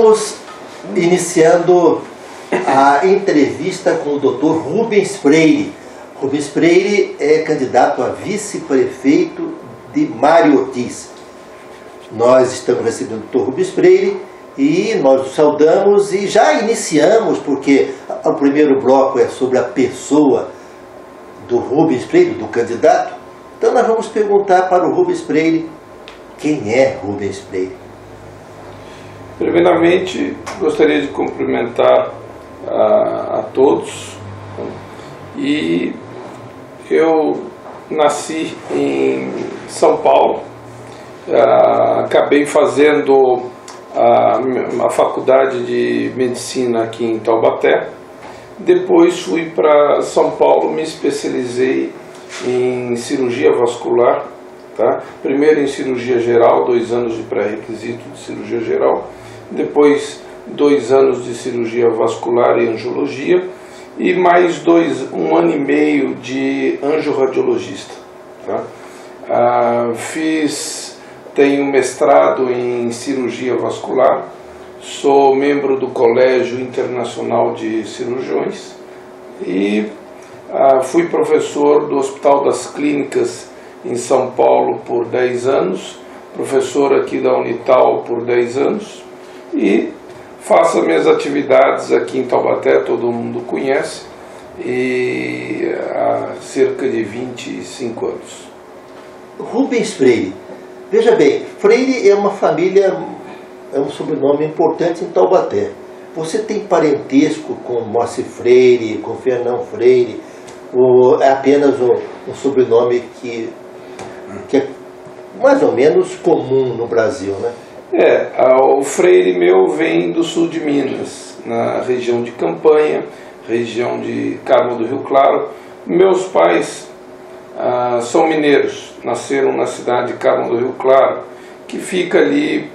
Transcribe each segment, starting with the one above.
Estamos iniciando a entrevista com o Dr. Rubens Freire. Rubens Freire é candidato a vice-prefeito de Mário Ortiz. Nós estamos recebendo o Dr. Rubens Freire e nós o saudamos e já iniciamos, porque o primeiro bloco é sobre a pessoa do Rubens Freire, do candidato. Então nós vamos perguntar para o Rubens Freire quem é Rubens Freire. Primeiramente, gostaria de cumprimentar a todos. E eu nasci em São Paulo, acabei fazendo a faculdade de medicina aqui em Taubaté. Depois fui para São Paulo, me especializei em cirurgia vascular, tá? Primeiro em cirurgia geral, 2 anos de pré-requisito de cirurgia geral, depois 2 anos de cirurgia vascular e angiologia e mais 1 ano e meio de angiorradiologista, tá? Tenho mestrado em cirurgia vascular, sou membro do Colégio Internacional de Cirurgiões e fui professor do Hospital das Clínicas em São Paulo por 10 anos, professor aqui da Unital por 10 anos e faço as minhas atividades aqui em Taubaté, todo mundo conhece, e há cerca de 25 anos. Rubens Freire. Veja bem, Freire é uma família, é um sobrenome importante em Taubaté. Você tem parentesco com Moacir Freire, com Fernão Freire, ou é apenas um sobrenome que é mais ou menos comum no Brasil, né? O Freire meu vem do sul de Minas, na região de Campanha, região de Carmo do Rio Claro. Meus pais são mineiros, nasceram na cidade de Carmo do Rio Claro, que fica ali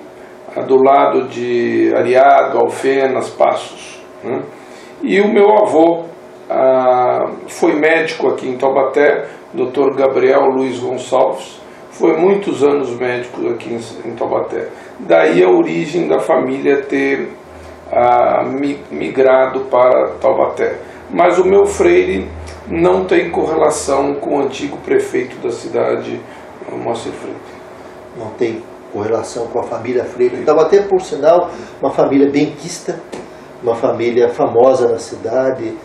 do lado de Areado, Alfenas, Passos, né? E o meu avô foi médico aqui em Taubaté, Dr. Gabriel Luiz Gonçalves, foi muitos anos médico aqui em Taubaté. Daí a origem da família ter migrado para Taubaté. Mas o meu Freire não tem correlação com o antigo prefeito da cidade, Moacir Freire. Não tem correlação com a família Freire. Taubaté, por sinal, uma família benquista, uma família famosa na cidade,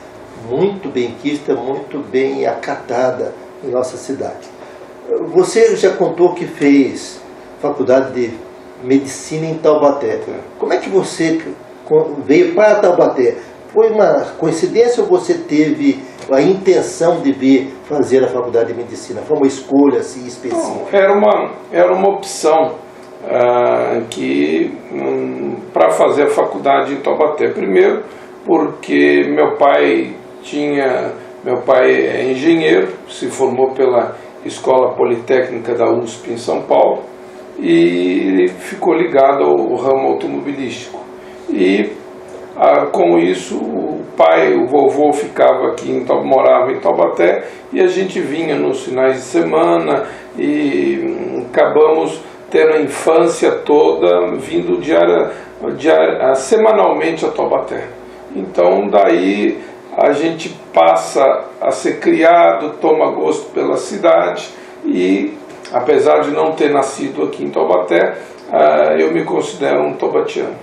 muito benquista, muito bem acatada em nossa cidade. Você já contou que fez faculdade de medicina em Taubaté. Como é que você veio para Taubaté? Foi uma coincidência ou você teve a intenção de vir fazer a faculdade de medicina? Foi uma escolha assim específica? Não, era uma opção para fazer a faculdade em Taubaté. Primeiro, porque meu pai é engenheiro, se formou pela Escola Politécnica da USP em São Paulo e ficou ligado ao ramo automobilístico. E com isso o vovô ficava aqui, morava em Taubaté e a gente vinha nos finais de semana e acabamos tendo a infância toda vindo semanalmente a Taubaté. Então daí a gente passa a ser criado, toma gosto pela cidade e, apesar de não ter nascido aqui em Taubaté, eu me considero um taubatiano.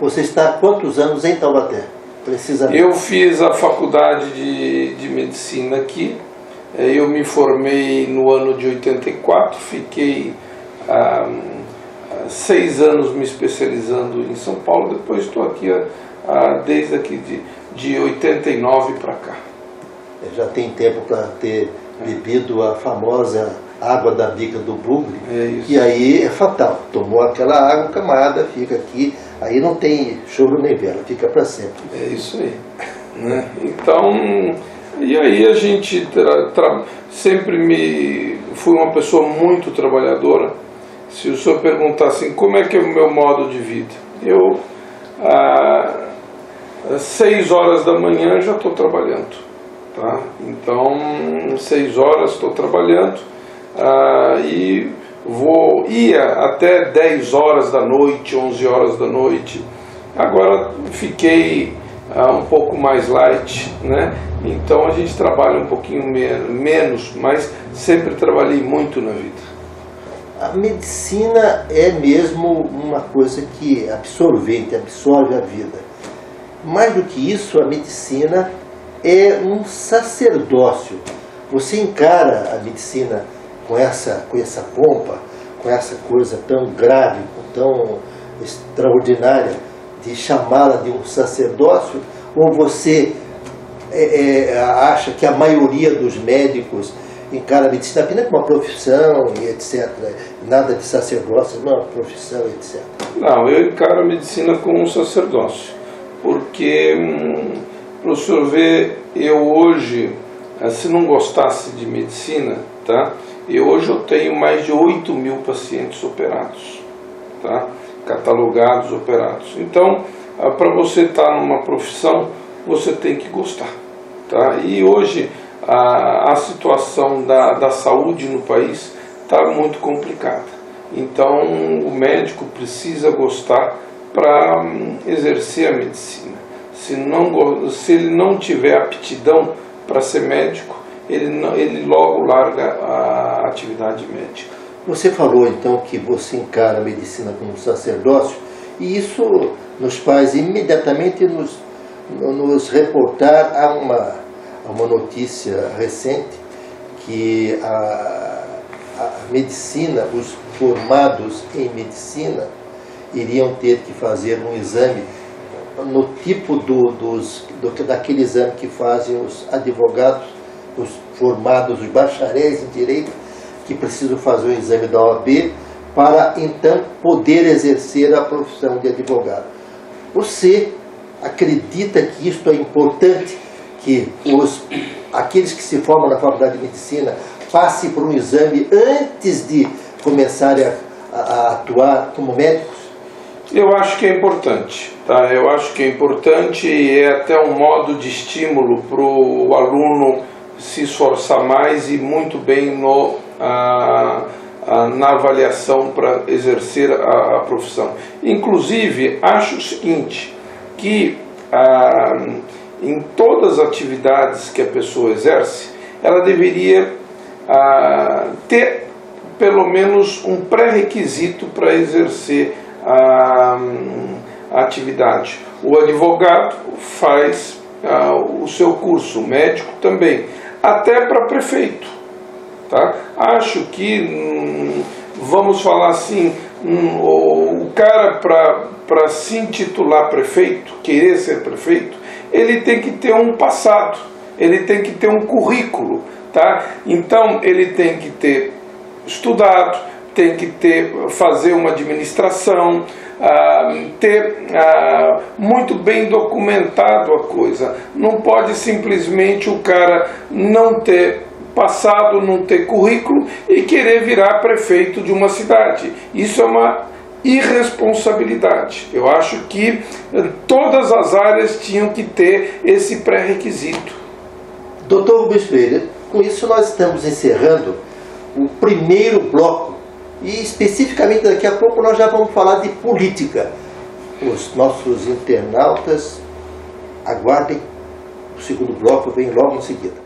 Você está há quantos anos em Taubaté, precisamente? Eu fiz a faculdade de medicina aqui, eu me formei no ano de 84, fiquei 6 anos me especializando em São Paulo, depois estou aqui desde aqui de 89 para cá. Já tem tempo para ter bebido a famosa água da bica do bugre, e aí é fatal. Tomou aquela água, camada, fica aqui, aí não tem choro nem vela, fica para sempre. É isso aí, né? Então, e aí a gente sempre fui uma pessoa muito trabalhadora. Se o senhor perguntar assim, como é que é o meu modo de vida? Eu, às 6 horas da manhã já estou trabalhando, tá? Então, 6 horas estou trabalhando e ia até 10 horas da noite, 11 horas da noite, Agora fiquei um pouco mais light, né? Então a gente trabalha um pouquinho menos, mas sempre trabalhei muito na vida. A medicina é mesmo uma coisa que é absorvente, absorve a vida. Mais do que isso, a medicina é um sacerdócio. Você encara a medicina com essa pompa, com essa coisa tão grave, tão extraordinária, de chamá-la de um sacerdócio, ou você acha que a maioria dos médicos encara a medicina apenas como uma profissão e etc. Nada de sacerdócio, uma profissão, etc. Não, eu encaro a medicina como um sacerdócio, porque, para o senhor ver, eu hoje, se não gostasse de medicina, tá? Hoje eu tenho mais de 8.000 pacientes operados, tá? Catalogados, operados. Então, para você estar numa profissão, você tem que gostar, tá? E hoje a situação da saúde no país está muito complicada. Então, o médico precisa gostar para exercer a medicina. Se ele não tiver aptidão para ser médico, ele logo larga a atividade médica. Você falou então que você encara a medicina como um sacerdócio, e isso nos faz imediatamente nos reportar a uma notícia recente, que a medicina, os formados em medicina, iriam ter que fazer um exame no tipo daquele exame que fazem os advogados, os formados, os bacharéis em direito, que precisam fazer o exame da OAB para então poder exercer a profissão de advogado. Você acredita que isto é importante, que aqueles que se formam na faculdade de medicina passem por um exame antes de começarem a atuar como médicos? Eu acho que é importante, tá? Eu acho que é importante e é até um modo de estímulo para o aluno se esforçar mais e muito bem na avaliação para exercer a profissão. Inclusive, acho o seguinte, que em todas as atividades que a pessoa exerce, ela deveria ter pelo menos um pré-requisito para exercer a atividade. O advogado faz o seu curso, o médico também, até para prefeito, tá? Acho que, vamos falar assim, o cara para se intitular prefeito, querer ser prefeito, ele tem que ter um passado, ele tem que ter um currículo, tá? Então ele tem que ter estudado, tem que fazer uma administração, ter muito bem documentado a coisa. Não pode simplesmente o cara não ter passado, não ter currículo e querer virar prefeito de uma cidade. Isso é uma irresponsabilidade. Eu acho que todas as áreas tinham que ter esse pré-requisito. Doutor Rubens Freire, com isso nós estamos encerrando o primeiro bloco. E especificamente daqui a pouco nós já vamos falar de política. Os nossos internautas aguardem, o segundo bloco vem logo em seguida.